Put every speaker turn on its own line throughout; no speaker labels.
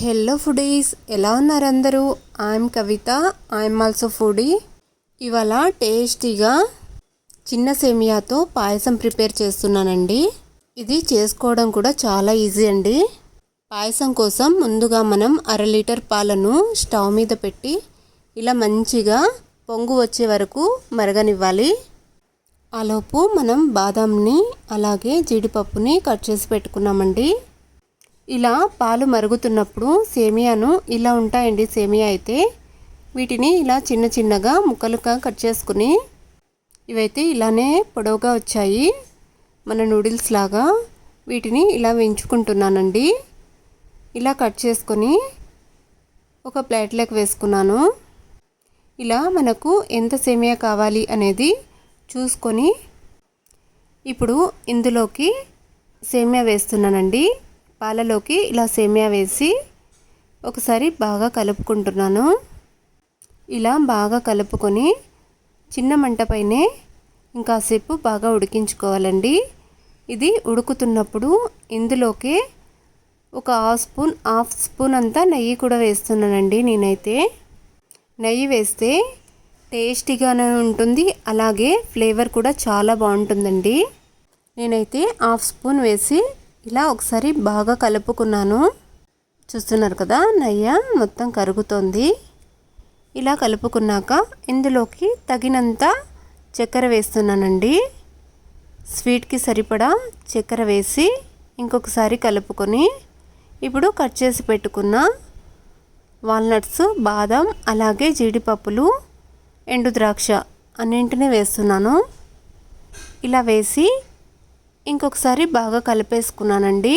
Hello foodies, ఎలా ఉన్నారు అందరూ? I'm Kavitha, I'm also foodie. ఇవాళ టేస్టీగా చిన్న సేమియాతో పాయసం ప్రిపేర్ చేస్తున్నానండి. ఇది చేసుకోవడం కూడా చాలా ఈజీ అండి. పాయసం కోసం ముందుగా మనం 1/2 లీటర్ పాలను స్టవ్ మీద పెట్టి ఇలా మంచిగా పొంగు వచ్చే వరకు మరగనివ్వాలి. ఆలోపు మనం బాదాంని అలాగే జీడిపప్పుని కట్ చేసి పెట్టుకున్నామండి. ఇలా పాలు మరుగుతున్నప్పుడు సేమియాను ఇలా ఉంటాయండి. సేమియా అయితే వీటిని ఇలా చిన్న చిన్నగా ముక్కలుగా కట్ చేసుకుని, ఇవైతే ఇలానే పొడవుగా వచ్చాయి, మన నూడిల్స్ లాగా. వీటిని ఇలా వేయించుకుంటున్నానండి. ఇలా కట్ చేసుకొని ఒక ప్లేట్లోకి వేసుకున్నాను. ఇలా మనకు ఎంత సేమియా కావాలి అనేది చూసుకొని ఇప్పుడు ఇందులోకి సేమియా వేస్తున్నానండి. పాలలోకి ఇలా సేమియా వేసి ఒకసారి బాగా కలుపుకుంటున్నాను. ఇలా బాగా కలుపుకొని చిన్న మంట పైనే ఇంకాసేపు బాగా ఉడికించుకోవాలండి. ఇది ఉడుకుతున్నప్పుడు ఇందులోకి ఒక హాఫ్ స్పూన్ అంతా నెయ్యి కూడా వేస్తున్నానండి. నేనైతే నెయ్యి వేస్తే టేస్టీగానే ఉంటుంది, అలాగే ఫ్లేవర్ కూడా చాలా బాగుంటుందండి. నేనైతే హాఫ్ స్పూన్ వేసి ఇలా ఒకసారి బాగా కలుపుకున్నాను. చూస్తున్నారు కదా, నెయ్యి మొత్తం కరుగుతోంది. ఇలా కలుపుకున్నాక ఇందులోకి తగినంత చక్కెర వేస్తున్నానండి. స్వీట్కి సరిపడా చక్కెర వేసి ఇంకొకసారి కలుపుకొని ఇప్పుడు కట్ చేసి పెట్టుకున్న వాల్నట్స్, బాదం అలాగే జీడిపప్పులు, ఎండు ద్రాక్ష అన్నింటినీ వేస్తున్నాను. ఇలా వేసి ఇంకొకసారి బాగా కలిపేసుకున్నానండి.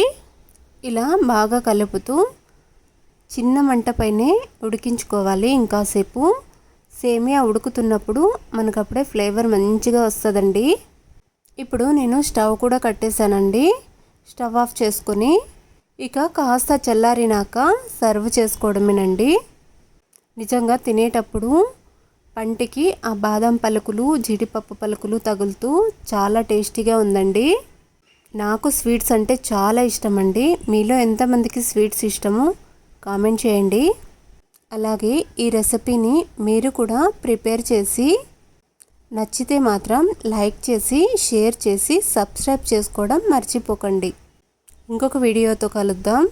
ఇలా బాగా కలుపుతూ చిన్న మంట పైనే ఉడికించుకోవాలి ఇంకాసేపు. సేమియా ఉడుకుతున్నప్పుడు మనకు అప్పుడే ఫ్లేవర్ మంచిగా వస్తుందండి. ఇప్పుడు నేను స్టవ్ కూడా కట్టేశానండి. స్టవ్ ఆఫ్ చేసుకొని ఇక కాస్త చల్లారినాక సర్వ్ చేసుకోవడమేనండి. నిజంగా తినేటప్పుడు పంటికి ఆ బాదం పలుకులు, జీడిపప్పు పలుకులు తగులుతూ చాలా టేస్టీగా ఉందండి. నాకు స్వీట్స్ అంటే చాలా ఇష్టం అండి. మీలో ఎంతమందికి స్వీట్స్ ఇష్టమో కామెంట్ చేయండి. అలాగే ఈ రెసిపీని మీరు కూడా ప్రిపేర్ చేసి నచ్చితే మాత్రం లైక్ చేసి, షేర్ చేసి, సబ్స్క్రైబ్ చేసుకోవడం మర్చిపోకండి. ఇంకొక వీడియోతో కలుద్దాం.